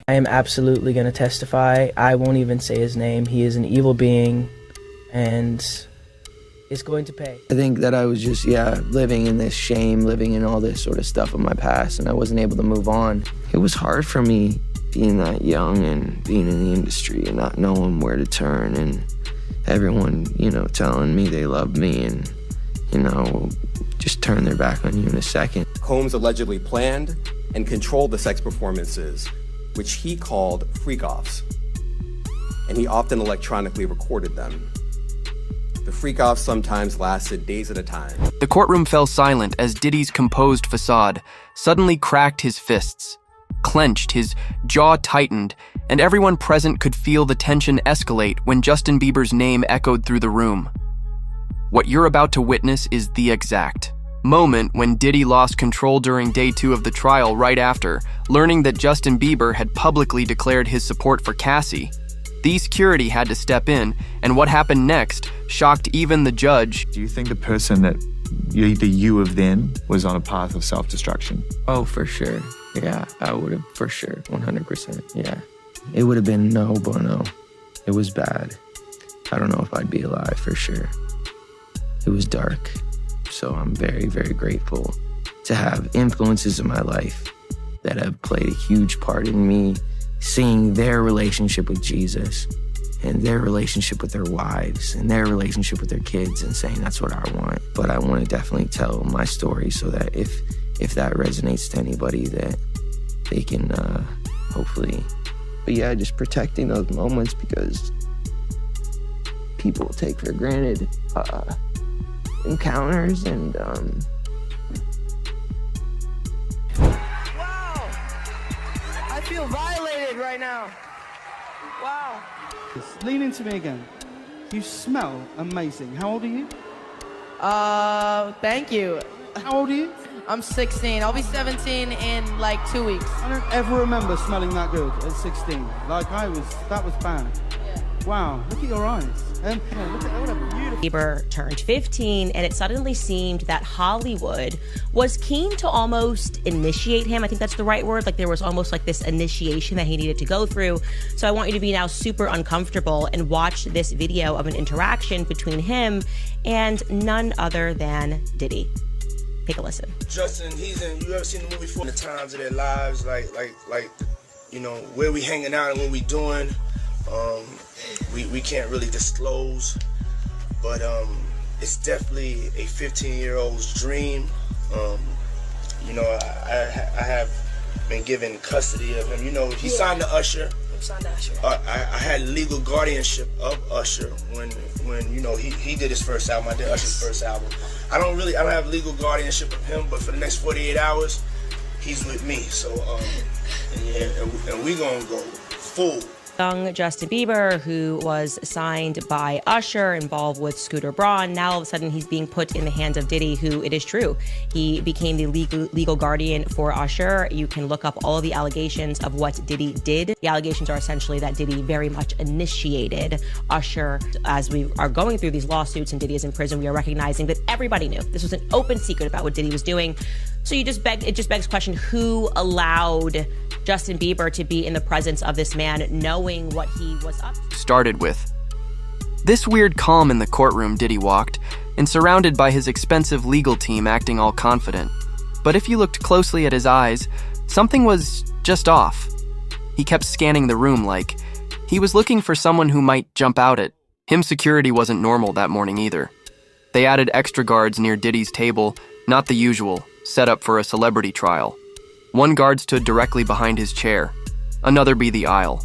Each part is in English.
I am absolutely going to testify. I won't even say his name. He is an evil being and is going to pay. I think that I was just, living in this shame, living in all this sort of stuff of my past, and I wasn't able to move on. It was hard for me being that young and being in the industry and not knowing where to turn, and everyone, telling me they love me and, just turn their back on you in a second. Combs allegedly planned and controlled the sex performances, which he called freak-offs, and he often electronically recorded them. The freak-offs sometimes lasted days at a time. The courtroom fell silent as Diddy's composed facade suddenly cracked his fists, clenched, his jaw tightened, and everyone present could feel the tension escalate when Justin Bieber's name echoed through the room. What you're about to witness is the exact moment when Diddy lost control during day 2 of the trial, right after learning that Justin Bieber had publicly declared his support for Cassie. The security had to step in, and what happened next shocked even the judge. Do you think the person that the you of then was on a path of self-destruction? Oh, for sure. Yeah, I would have, for sure, 100%, yeah. It would have been no bueno. It was bad. I don't know if I'd be alive, for sure. It was dark. So I'm very, very grateful to have influences in my life that have played a huge part in me seeing their relationship with Jesus and their relationship with their wives and their relationship with their kids and saying that's what I want. But I want to definitely tell my story so that if that resonates to anybody, that they can hopefully, but yeah, just protecting those moments, because people take for granted encounters and Wow! I feel violated right now. Wow. Lean into me again. You smell amazing. How old are you? Thank you. How old are you? I'm 16. I'll be 17 in like 2 weeks. I don't ever remember smelling that good at 16. Like that was bad. Yeah. Wow, look at your eyes. Look at what a beautiful... Bieber turned 15, and it suddenly seemed that Hollywood was keen to almost initiate him. I think that's the right word. Like there was almost like this initiation that he needed to go through. So I want you to be now super uncomfortable and watch this video of an interaction between him and none other than Diddy. Take a listen. Justin, you ever seen the movie For the Times of Their Lives? Like, where we hanging out and what we doing. We can't really disclose, but it's definitely a 15-year-old's dream. I have been given custody of him. He signed to Usher. I had legal guardianship of Usher when he did his first album. I did Usher's first album. I don't have legal guardianship of him, but for the next 48 hours, he's with me. So and we gonna go full. Young Justin Bieber, who was signed by Usher, involved with Scooter Braun. Now all of a sudden he's being put in the hands of Diddy, who, it is true, he became the legal guardian for Usher. You can look up all of the allegations of what Diddy did. The allegations are essentially that Diddy very much initiated Usher. As we are going through these lawsuits and Diddy is in prison, we are recognizing that everybody knew. This was an open secret about what Diddy was doing. So it just begs the question, who allowed Justin Bieber to be in the presence of this man, knowing what he was up to? Started with. This weird calm in the courtroom Diddy walked, and surrounded by his expensive legal team acting all confident. But if you looked closely at his eyes, something was just off. He kept scanning the room like he was looking for someone who might jump out at him. Security wasn't normal that morning either. They added extra guards near Diddy's table, not the usual, set up for a celebrity trial. One guard stood directly behind his chair, another by the aisle.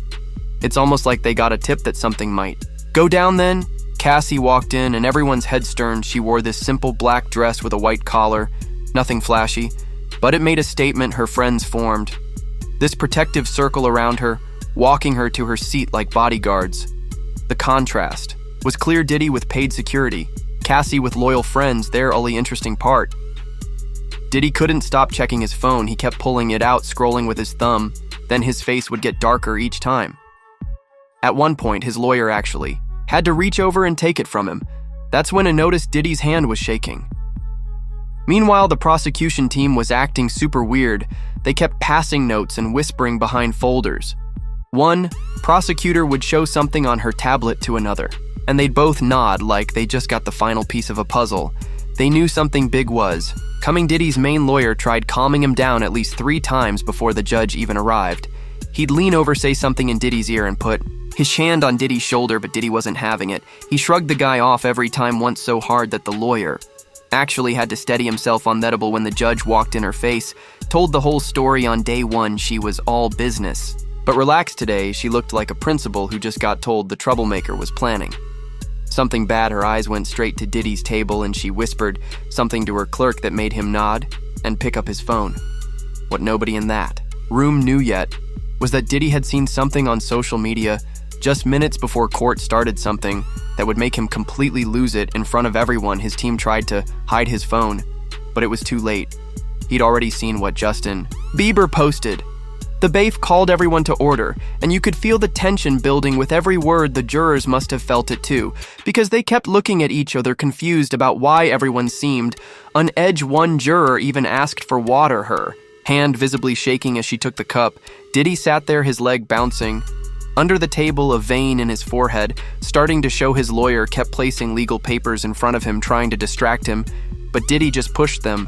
It's almost like they got a tip that something might go down then. Cassie walked in, and everyone's head turned. She wore this simple black dress with a white collar, nothing flashy, but it made a statement her friends formed. This protective circle around her, walking her to her seat like bodyguards. The contrast was clear. Diddy with paid security, Cassie with loyal friends, their only interesting part. Diddy couldn't stop checking his phone. He kept pulling it out, scrolling with his thumb. Then his face would get darker each time. At one point, his lawyer actually had to reach over and take it from him. That's when I noticed Diddy's hand was shaking. Meanwhile, the prosecution team was acting super weird. They kept passing notes and whispering behind folders. One prosecutor would show something on her tablet to another, and they'd both nod like they just got the final piece of a puzzle. They knew something big was coming. Diddy's main lawyer tried calming him down at least 3 times before the judge even arrived. He'd lean over, say something in Diddy's ear, and put his hand on Diddy's shoulder, but Diddy wasn't having it. He shrugged the guy off every time, once so hard that the lawyer actually had to steady himself on that. When the judge walked in her face, told the whole story on day 1, she was all business. But relaxed today, she looked like a principal who just got told the troublemaker was planning something bad. Her eyes went straight to Diddy's table and she whispered something to her clerk that made him nod and pick up his phone. What nobody in that room knew yet was that Diddy had seen something on social media just minutes before court started, something that would make him completely lose it in front of everyone. His team tried to hide his phone, but it was too late. He'd already seen what Justin Bieber posted. The bailiff called everyone to order, and you could feel the tension building with every word. The jurors must have felt it too, because they kept looking at each other, confused about why everyone seemed on edge. One juror even asked for water, her hand visibly shaking as she took the cup. Diddy sat there, his leg bouncing under the table, a vein in his forehead starting to show. His lawyer kept placing legal papers in front of him, trying to distract him, but Diddy just pushed them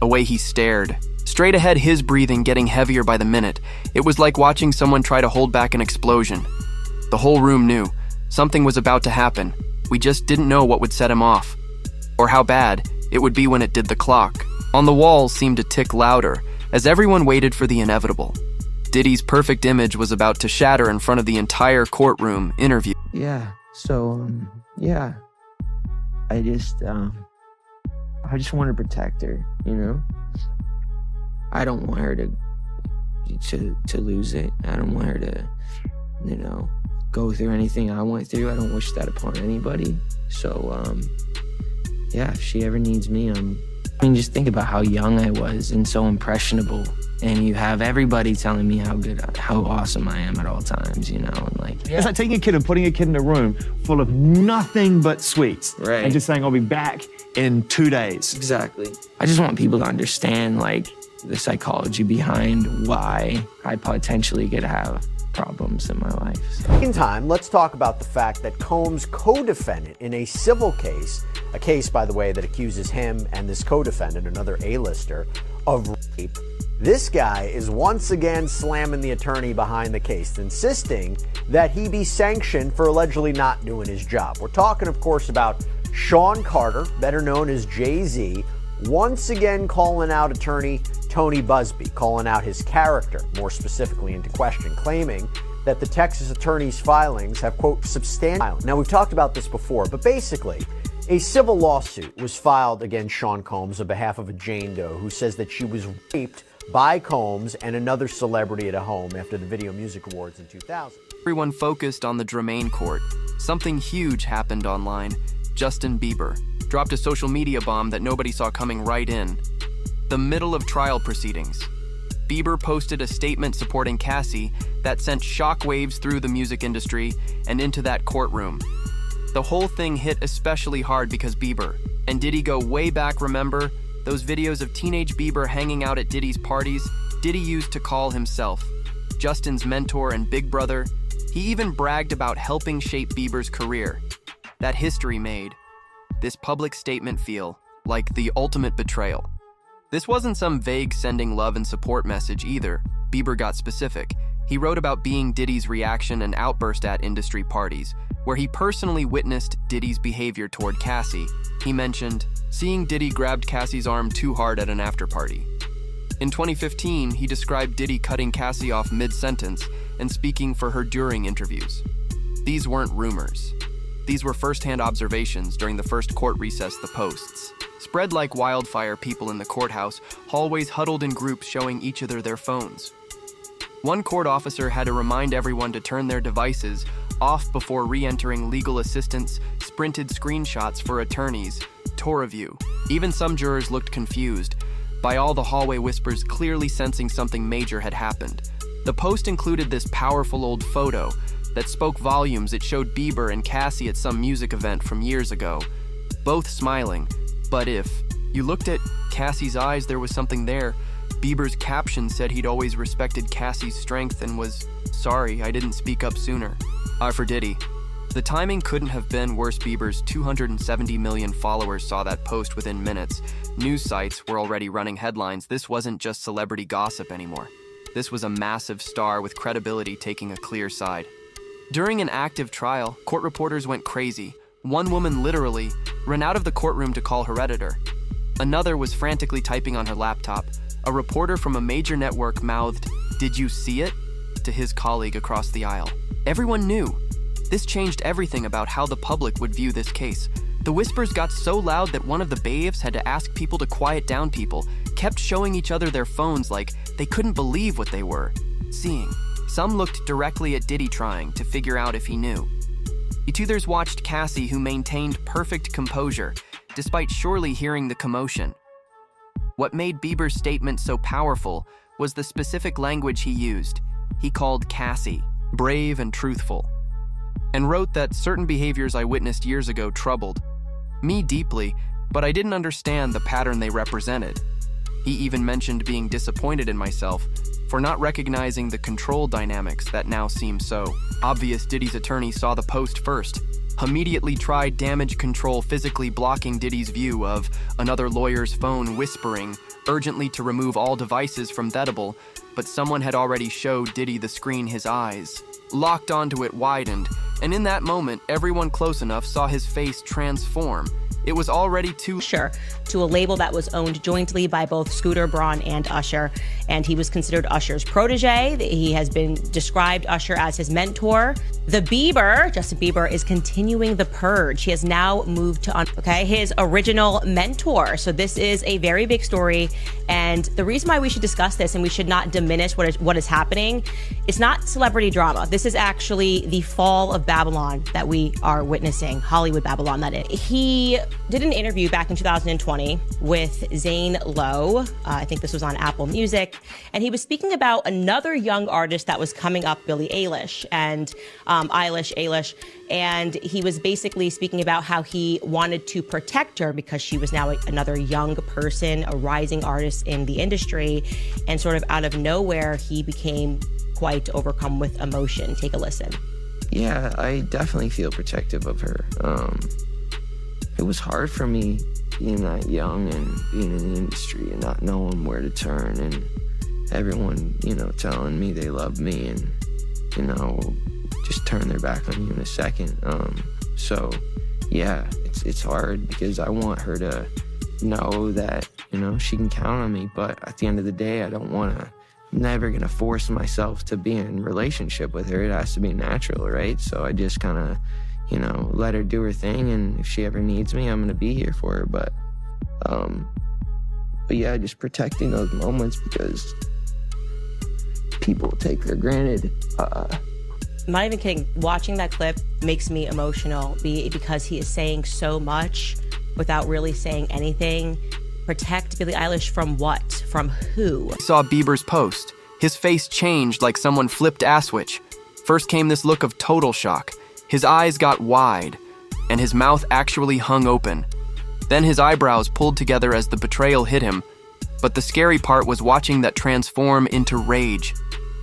away. He stared straight ahead, his breathing getting heavier by the minute. It was like watching someone try to hold back an explosion. The whole room knew something was about to happen. We just didn't know what would set him off, or how bad it would be when it did. The clock on the wall seemed to tick louder as everyone waited for the inevitable. Diddy's perfect image was about to shatter in front of the entire courtroom interview. Yeah, so, I just want to protect her, you know? I don't want her to lose it. I don't want her to, go through anything I went through. I don't wish that upon anybody. So, if she ever needs me, just think about how young I was and so impressionable. And you have everybody telling me how awesome I am at all times, and It's like taking a kid and putting a kid in a room full of nothing but sweets. Right. And just saying, I'll be back in 2 days. Exactly. I just want people to understand, the psychology behind why I potentially could have problems in my life. In time, let's talk about the fact that Combs' co-defendant in a civil case, a case, by the way, that accuses him and this co-defendant, another A-lister, of rape. This guy is once again slamming the attorney behind the case, insisting that he be sanctioned for allegedly not doing his job. We're talking, of course, about Sean Carter, better known as Jay-Z, once again calling out attorney Tony Busby, calling out his character, more specifically into question, claiming that the Texas attorney's filings have, quote, substantial. Now, we've talked about this before, but basically, a civil lawsuit was filed against Sean Combs on behalf of a Jane Doe who says that she was raped by Combs and another celebrity at a home after the Video Music Awards in 2000. Everyone focused on the Dramain court. Something huge happened online. Justin Bieber dropped a social media bomb that nobody saw coming right in the middle of trial proceedings. Bieber posted a statement supporting Cassie that sent shockwaves through the music industry and into that courtroom. The whole thing hit especially hard because Bieber and Diddy go way back. Remember those videos of teenage Bieber hanging out at Diddy's parties? Diddy used to call himself Justin's mentor and big brother. He even bragged about helping shape Bieber's career. That history made this public statement feel like the ultimate betrayal. This wasn't some vague sending love and support message either. Bieber got specific. He wrote about being Diddy's reaction and outburst at industry parties, where he personally witnessed Diddy's behavior toward Cassie. He mentioned seeing Diddy grabbed Cassie's arm too hard at an after-party. In 2015, he described Diddy cutting Cassie off mid-sentence and speaking for her during interviews. These weren't rumors. These were first-hand observations during the first court recess. The posts spread like wildfire. People in the courthouse hallways huddled in groups, showing each other their phones. One court officer had to remind everyone to turn their devices off before re-entering. Legal assistants sprinted screenshots for attorneys to review. Even some jurors looked confused by all the hallway whispers, clearly sensing something major had happened. The post included this powerful old photo that spoke volumes. It showed Bieber and Cassie at some music event from years ago, both smiling. But if you looked at Cassie's eyes, there was something there. Bieber's caption said he'd always respected Cassie's strength and was sorry I didn't speak up sooner. For Diddy. The timing couldn't have been worse. Bieber's 270 million followers saw that post within minutes. News sites were already running headlines. This wasn't just celebrity gossip anymore. This was a massive star with credibility taking a clear side. During an active trial, court reporters went crazy. One woman literally ran out of the courtroom to call her editor. Another was frantically typing on her laptop. A reporter from a major network mouthed, "Did you see it?" to his colleague across the aisle. Everyone knew. This changed everything about how the public would view this case. The whispers got so loud that one of the bailiffs had to ask people to quiet down. People kept showing each other their phones like they couldn't believe what they were seeing. Some looked directly at Diddy trying to figure out if he knew. Others watched Cassie, who maintained perfect composure, despite surely hearing the commotion. What made Bieber's statement so powerful was the specific language he used. He called Cassie brave and truthful, and wrote that certain behaviors I witnessed years ago troubled me deeply, but I didn't understand the pattern they represented. He even mentioned being disappointed in myself for not recognizing the control dynamics that now seem so obvious. Diddy's attorney saw the post first, immediately tried damage control, physically blocking Diddy's view of another lawyer's phone, whispering urgently to remove all devices from Thedible, but someone had already showed Diddy the screen. His eyes locked onto it, widened, and in that moment, everyone close enough saw his face transform. It was already too Usher to a label that was owned jointly by both Scooter Braun and Usher, and he was considered Usher's protege. He has been described Usher as his mentor. Justin Bieber, is continuing the purge. He has now moved to his original mentor. So this is a very big story, and the reason why we should discuss this and we should not diminish what is happening, it's not celebrity drama. This is actually the fall of Babylon that we are witnessing, Hollywood Babylon, that is. He did an interview back in 2020 with Zane Lowe. I think this was on Apple Music. And he was speaking about another young artist that was coming up, Billie Eilish, and Eilish. And he was basically speaking about how he wanted to protect her because she was now another young person, a rising artist in the industry. And sort of out of nowhere, he became quite overcome with emotion. Take a listen. Yeah, I definitely feel protective of her. It was hard for me being that young and being in the industry and not knowing where to turn, and everyone, telling me they love me and, just turn their back on you in a second. So yeah, it's hard because I want her to know that, she can count on me, but at the end of the day, I'm never gonna force myself to be in a relationship with her. It has to be natural, right? So I just kind of, let her do her thing, and if she ever needs me, I'm gonna be here for her. But yeah, just protecting those moments because people take for granted. I'm not even kidding. Watching that clip makes me emotional because he is saying so much without really saying anything. Protect Billie Eilish from what? From who? I saw Bieber's post. His face changed like someone flipped a switch. First came this look of total shock. His eyes got wide, and his mouth actually hung open. Then his eyebrows pulled together as the betrayal hit him. But the scary part was watching that transform into rage.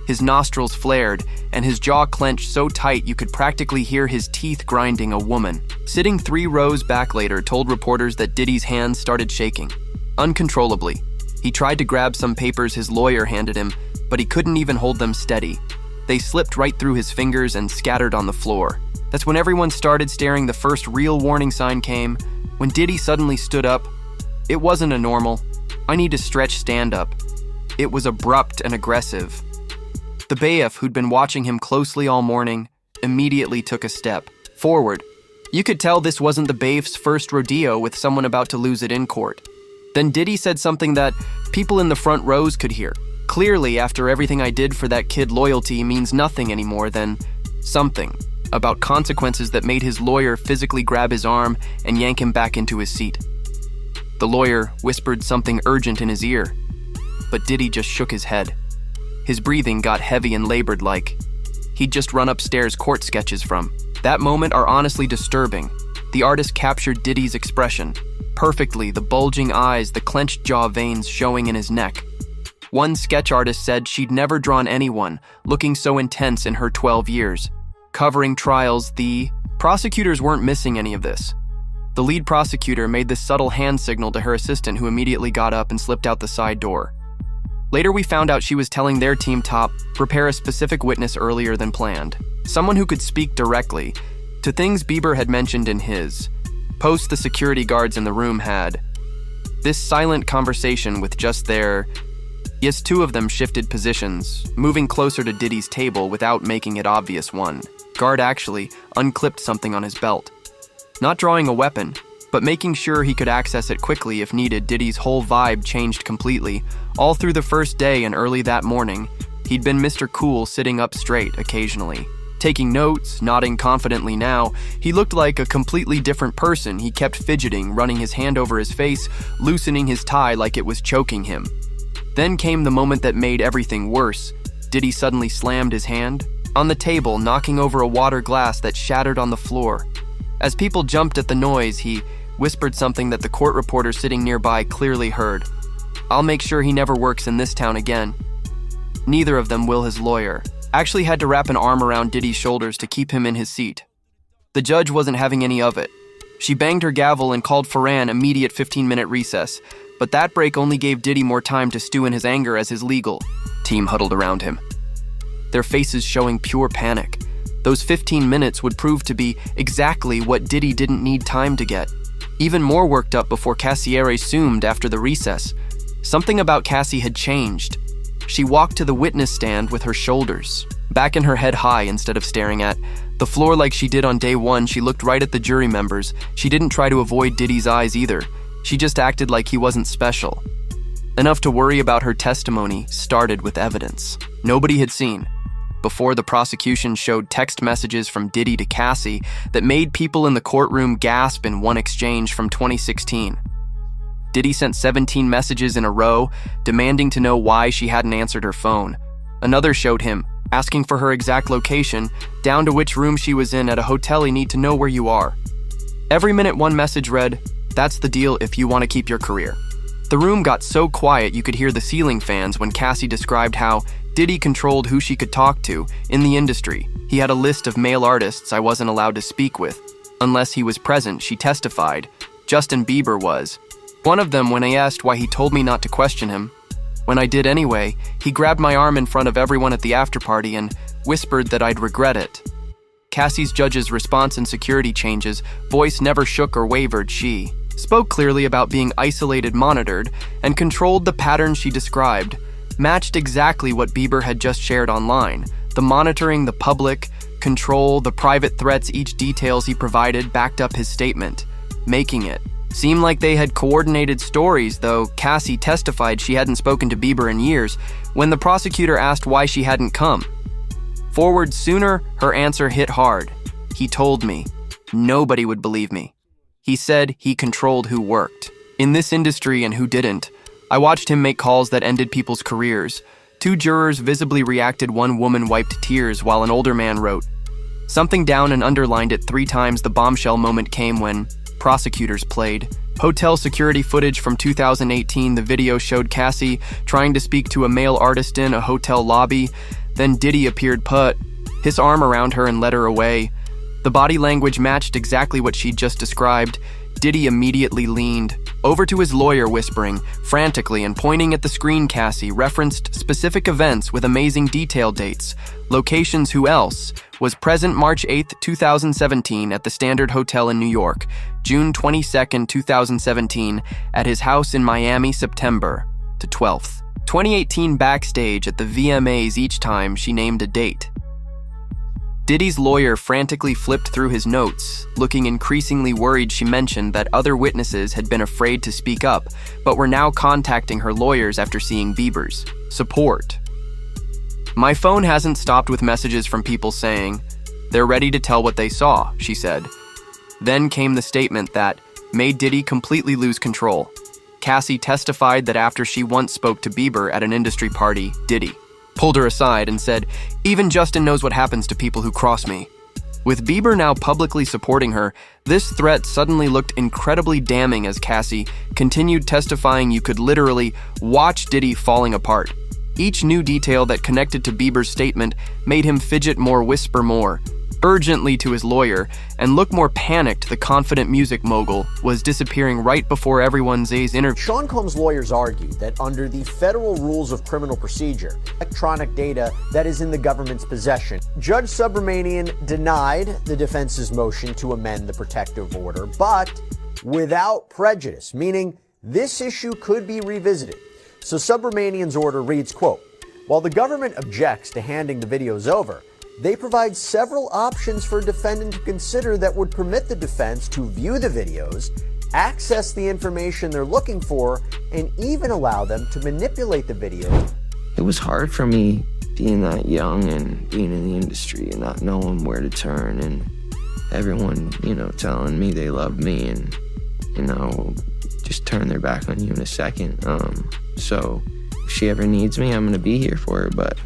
His nostrils flared, and his jaw clenched so tight you could practically hear his teeth grinding. A woman, sitting 3 rows back later, told reporters that Diddy's hands started shaking uncontrollably. He tried to grab some papers his lawyer handed him, but he couldn't even hold them steady. They slipped right through his fingers and scattered on the floor. That's when everyone started staring. The first real warning sign came when Diddy suddenly stood up. It wasn't a normal, I need to stretch stand up. It was abrupt and aggressive. The bailiff, who'd been watching him closely all morning, immediately took a step forward. You could tell this wasn't the bailiff's first rodeo with someone about to lose it in court. Then Diddy said something that people in the front rows could hear. Clearly, after everything I did for that kid, loyalty means nothing anymore than something about consequences that made his lawyer physically grab his arm and yank him back into his seat. The lawyer whispered something urgent in his ear, but Diddy just shook his head. His breathing got heavy and labored like he'd just run upstairs court sketches from. That moment are honestly disturbing. The artist captured Diddy's expression. perfectly, the bulging eyes, the clenched jaw veins showing in his neck. One sketch artist said she'd never drawn anyone looking so intense in her 12 years. Covering trials, the prosecutors weren't missing any of this. The lead prosecutor made this subtle hand signal to her assistant, who immediately got up and slipped out the side door. Later, we found out she was telling their team top prepare a specific witness earlier than planned. Someone who could speak directly to things Bieber had mentioned in his post the security guards in the room had. This silent conversation with just their... Yes, two of them shifted positions, moving closer to Diddy's table without making it obvious. One guard actually unclipped something on his belt. Not drawing a weapon, but making sure he could access it quickly if needed. Diddy's whole vibe changed completely. All through the first day and early that morning, he'd been Mr. Cool, sitting up straight occasionally, taking notes, nodding confidently. Now, he looked like a completely different person. He kept fidgeting, running his hand over his face, loosening his tie like it was choking him. Then came the moment that made everything worse. Diddy suddenly slammed his hand on the table, knocking over a water glass that shattered on the floor. As people jumped at the noise, he whispered something that the court reporter sitting nearby clearly heard. "I'll make sure he never works in this town again." Neither of them, his lawyer, actually had to wrap an arm around Diddy's shoulders to keep him in his seat. The judge wasn't having any of it. She banged her gavel and called for an immediate 15-minute recess, but that break only gave Diddy more time to stew in his anger as his legal team huddled around him, their faces showing pure panic. Those 15 minutes would prove to be exactly what Diddy didn't need time to get. Even more worked up before Cassie assumed after the recess. Something about Cassie had changed. She walked to the witness stand with her shoulders back and her head high instead of staring at the floor like she did on day one. She looked right at the jury members. She didn't try to avoid Diddy's eyes either. She just acted like he wasn't special enough to worry about. Her testimony started with evidence nobody had seen before. The prosecution showed text messages from Diddy to Cassie that made people in the courtroom gasp in one exchange from 2016. Diddy sent 17 messages in a row, demanding to know why she hadn't answered her phone. Another showed him asking for her exact location, down to which room she was in at a hotel. He need to know where you are. Every minute one message read, "That's the deal if you want to keep your career." The room got so quiet you could hear the ceiling fans when Cassie described how Diddy controlled who she could talk to in the industry. He had a list of male artists I wasn't allowed to speak with unless he was present, she testified. Justin Bieber was one of them. When I asked why, he told me not to question him. When I did anyway, he grabbed my arm in front of everyone at the afterparty and whispered that I'd regret it. Cassie's judge's response and security changes, voice never shook or wavered. She spoke clearly about being isolated, monitored, and controlled. The pattern she described matched exactly what Bieber had just shared online. The monitoring, the public control, the private threats, each details he provided backed up his statement, making it seem like they had coordinated stories. Though Cassie testified she hadn't spoken to Bieber in years, when the prosecutor asked why she hadn't come forward sooner, her answer hit hard. "He told me. Nobody would believe me. He said he controlled who worked in this industry and who didn't. I watched him make calls that ended people's careers." Two jurors visibly reacted. One woman wiped tears while an older man wrote something down and underlined it 3 times. The bombshell moment came when prosecutors played hotel security footage from 2018. The video showed Cassie trying to speak to a male artist in a hotel lobby. Then Diddy appeared, put his arm around her and led her away. The body language matched exactly what she'd just described. Diddy immediately leaned over to his lawyer, whispering frantically and pointing at the screen. Cassie referenced specific events with amazing detail, dates, locations. Who else was present? March 8, 2017 at the Standard Hotel in New York, June 22, 2017 at his house in Miami, September to 12th, 2018 backstage at the VMAs. Each time she named a date. Diddy's lawyer frantically flipped through his notes, looking increasingly worried. She mentioned that other witnesses had been afraid to speak up, but were now contacting her lawyers after seeing Bieber's support. "My phone hasn't stopped with messages from people saying they're ready to tell what they saw," she said. Then came the statement that made Diddy completely lose control. Cassie testified that after she once spoke to Bieber at an industry party, Diddy pulled her aside and said, "Even Justin knows what happens to people who cross me." With Bieber now publicly supporting her, this threat suddenly looked incredibly damning as Cassie continued testifying you could literally watch Diddy falling apart. Each new detail that connected to Bieber's statement made him fidget more, whisper more, urgently to his lawyer, and look more panicked. The confident music mogul was disappearing right before everyone's interview. Sean Combs' lawyers argued that under the federal rules of criminal procedure, electronic data that is in the government's possession, Judge Subramanian denied the defense's motion to amend the protective order, but without prejudice, meaning this issue could be revisited. So Subramanian's order reads, quote, while the government objects to handing the videos over, they provide several options for a defendant to consider that would permit the defense to view the videos, access the information they're looking for, and even allow them to manipulate the video. It was hard for me being that young and being in the industry and not knowing where to turn, and everyone, telling me they love me and, just turn their back on you in a second. So if she ever needs me, I'm gonna be here for her, but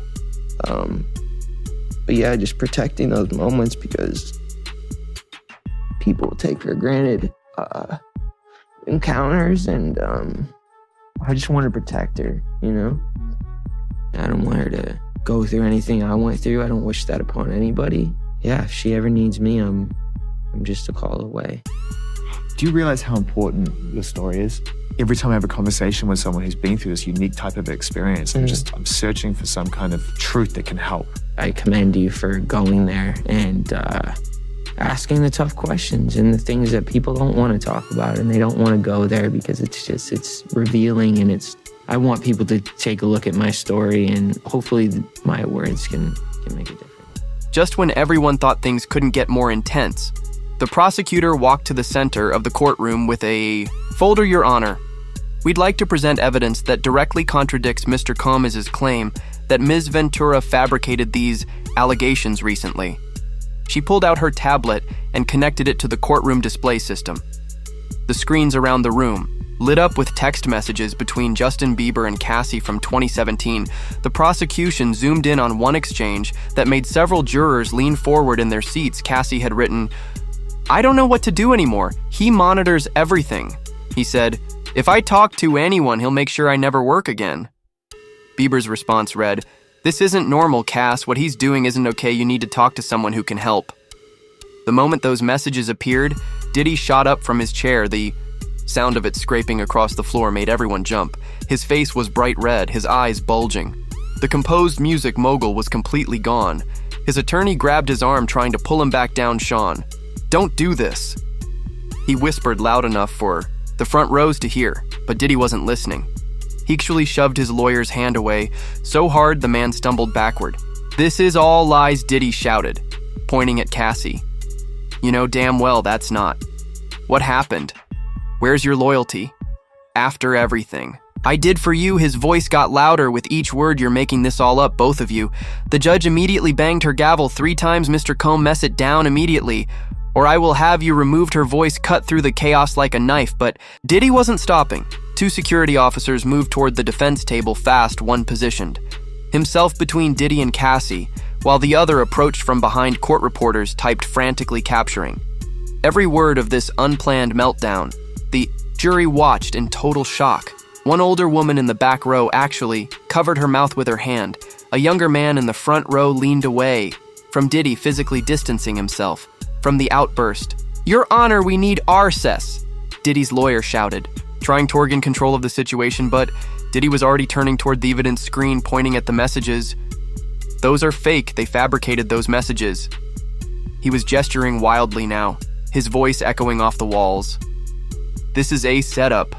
yeah, just protecting those moments because people take for granted encounters, and I just want to protect her, I don't want her to go through anything I went through. I don't wish that upon anybody. Yeah, if she ever needs me, I'm just a call away. Do you realize how important your story is? Every time I have a conversation with someone who's been through this unique type of experience, I'm searching for some kind of truth that can help. I commend you for going there and asking the tough questions and the things that people don't want to talk about, and they don't want to go there because it's revealing, and I want people to take a look at my story, and hopefully my words can make a difference. Just when everyone thought things couldn't get more intense, the prosecutor walked to the center of the courtroom with a folder, Your Honor. We'd like to present evidence that directly contradicts Mr. Combs' claim that Ms. Ventura fabricated these allegations recently. She pulled out her tablet and connected it to the courtroom display system. The screens around the room lit up with text messages between Justin Bieber and Cassie from 2017. The prosecution zoomed in on one exchange that made several jurors lean forward in their seats. Cassie had written, I don't know what to do anymore. He monitors everything. He said, if I talk to anyone, he'll make sure I never work again. Bieber's response read, this isn't normal, Cass. What he's doing isn't okay. You need to talk to someone who can help. The moment those messages appeared, Diddy shot up from his chair. The sound of it scraping across the floor made everyone jump. His face was bright red, his eyes bulging. The composed music mogul was completely gone. His attorney grabbed his arm, trying to pull him back down. Sean, don't do this. He whispered loud enough for the front rows to hear, but Diddy wasn't listening. He actually shoved his lawyer's hand away so hard the man stumbled backward. This is all lies, Diddy shouted, pointing at Cassie. You know damn well that's not. What happened? Where's your loyalty? After everything I did for you, his voice got louder with each word. You're making this all up, both of you. The judge immediately banged her gavel 3 times. Mr. Combs, mess it down immediately, or I will have you removed. Her voice cut through the chaos like a knife, but Diddy wasn't stopping. 2 security officers moved toward the defense table fast, one positioned himself between Diddy and Cassie, while the other approached from behind. Court reporters typed frantically, capturing every word of this unplanned meltdown. The jury watched in total shock. One older woman in the back row actually covered her mouth with her hand. A younger man in the front row leaned away from Diddy, physically distancing himself from the outburst. Your Honor, we need access, Diddy's lawyer shouted, trying to regain control of the situation, but Diddy was already turning toward the evidence screen, pointing at the messages. Those are fake. They fabricated those messages. He was gesturing wildly now, his voice echoing off the walls. This is a setup.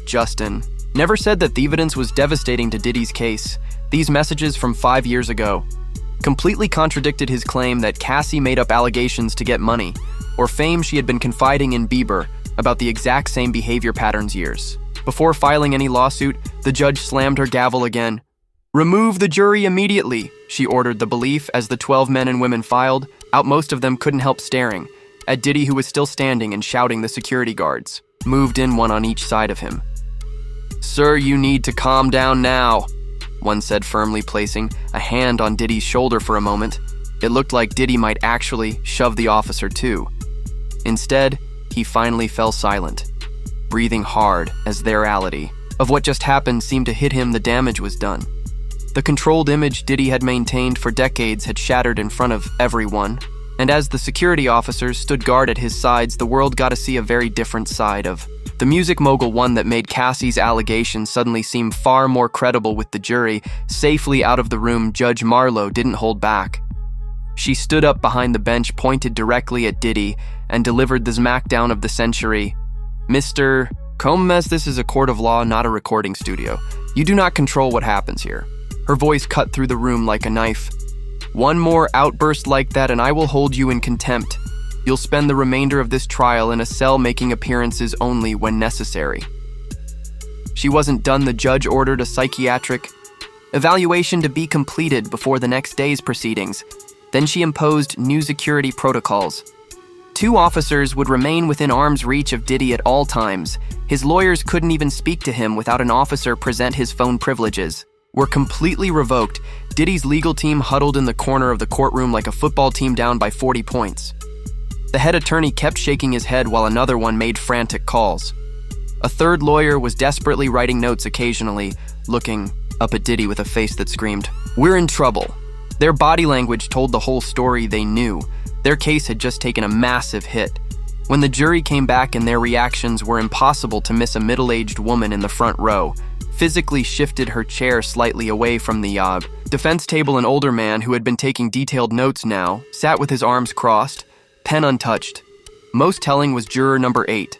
Justin never said that the evidence was devastating to Diddy's case. These messages from 5 years ago completely contradicted his claim that Cassie made up allegations to get money or fame. She had been confiding in Bieber about the exact same behavior patterns years. Before filing any lawsuit, the judge slammed her gavel again. Remove the jury immediately, she ordered the belief as the 12 men and women filed out. Most of them couldn't help staring at Diddy, who was still standing and shouting. The security guards moved in, one on each side of him. Sir, you need to calm down now, one said firmly, placing a hand on Diddy's shoulder for a moment. It looked like Diddy might actually shove the officer too. Instead, he finally fell silent, breathing hard as the reality of what just happened seemed to hit him. The damage was done. The controlled image Diddy had maintained for decades had shattered in front of everyone, and as the security officers stood guard at his sides, the world got to see a very different side of the music mogul, one that made Cassie's allegations suddenly seem far more credible. With the jury safely out of the room, Judge Marlowe didn't hold back. She stood up behind the bench, pointed directly at Diddy, and delivered the smackdown of the century. Mr. Combs, this is a court of law, not a recording studio. You do not control what happens here. Her voice cut through the room like a knife. One more outburst like that and I will hold you in contempt. You'll spend the remainder of this trial in a cell, making appearances only when necessary. She wasn't done. The judge ordered a psychiatric evaluation to be completed before the next day's proceedings. Then she imposed new security protocols. 2 officers would remain within arm's reach of Diddy at all times. His lawyers couldn't even speak to him without an officer present. His phone privileges were completely revoked. Diddy's legal team huddled in the corner of the courtroom like a football team down by 40 points. The head attorney kept shaking his head while another one made frantic calls. A third lawyer was desperately writing notes, occasionally looking up at Diddy with a face that screamed, "We're in trouble." Their body language told the whole story. They knew their case had just taken a massive hit. When the jury came back, and their reactions were impossible to miss, a middle-aged woman in the front row physically shifted her chair slightly away from the defense table. An older man who had been taking detailed notes now sat with his arms crossed, pen untouched. Most telling was juror number 8,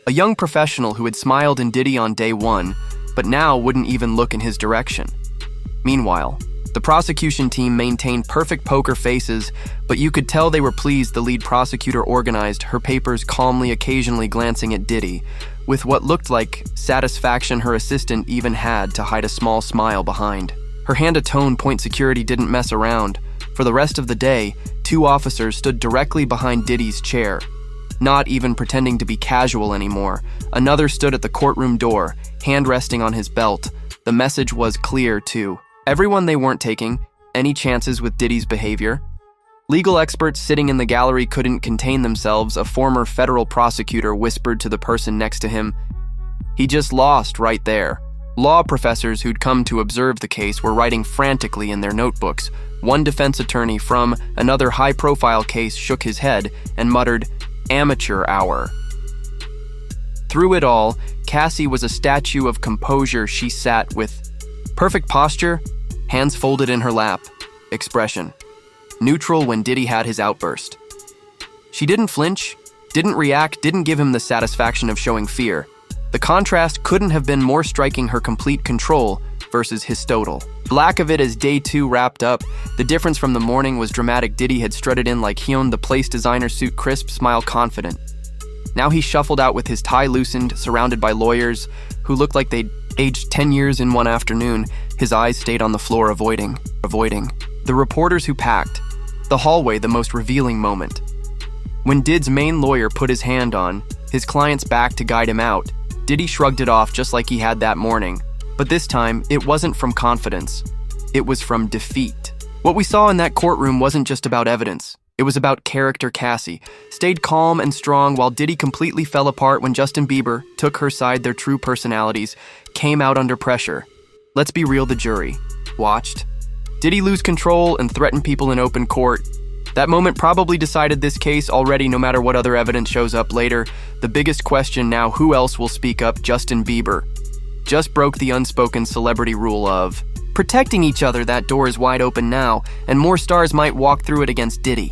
a young professional who had smiled in Diddy on day 1, but now wouldn't even look in his direction. Meanwhile, the prosecution team maintained perfect poker faces, but you could tell they were pleased. The lead prosecutor organized her papers calmly, occasionally glancing at Diddy with what looked like satisfaction. Her assistant even had to hide a small smile behind her hand. A tone point. Security didn't mess around. For the rest of the day, 2 officers stood directly behind Diddy's chair, not even pretending to be casual anymore. Another stood at the courtroom door, hand resting on his belt. The message was clear to everyone: they weren't taking any chances with Diddy's behavior. Legal experts sitting in the gallery couldn't contain themselves. A former federal prosecutor whispered to the person next to him, "He just lost right there." Law professors who'd come to observe the case were writing frantically in their notebooks. One defense attorney from another high-profile case shook his head and muttered, "Amateur hour." Through it all, Cassie was a statue of composure. She sat with perfect posture, hands folded in her lap, expression neutral when Diddy had his outburst. She didn't flinch, didn't react, didn't give him the satisfaction of showing fear. The contrast couldn't have been more striking: her complete control versus his total lack of it. As day 2 wrapped up, the difference from the morning was dramatic. Diddy had strutted in like he owned the place, designer suit, crisp smile, confident. Now he shuffled out with his tie loosened, surrounded by lawyers who looked like they'd aged 10 years in one afternoon. His eyes stayed on the floor, avoiding the reporters who packed the hallway. The most revealing moment, when Did's main lawyer put his hand on his client's back to guide him out. Diddy shrugged it off just like he had that morning. But this time, it wasn't from confidence. It was from defeat. What we saw in that courtroom wasn't just about evidence. It was about character. Cassie stayed calm and strong while Diddy completely fell apart. When Justin Bieber took her side, their true personalities came out under pressure. Let's be real, the jury watched Diddy lose control and threaten people in open court. That moment probably decided this case already, no matter what other evidence shows up later. The biggest question now, who else will speak up? Justin Bieber just broke the unspoken celebrity rule of protecting each other. That door is wide open now, and more stars might walk through it against Diddy.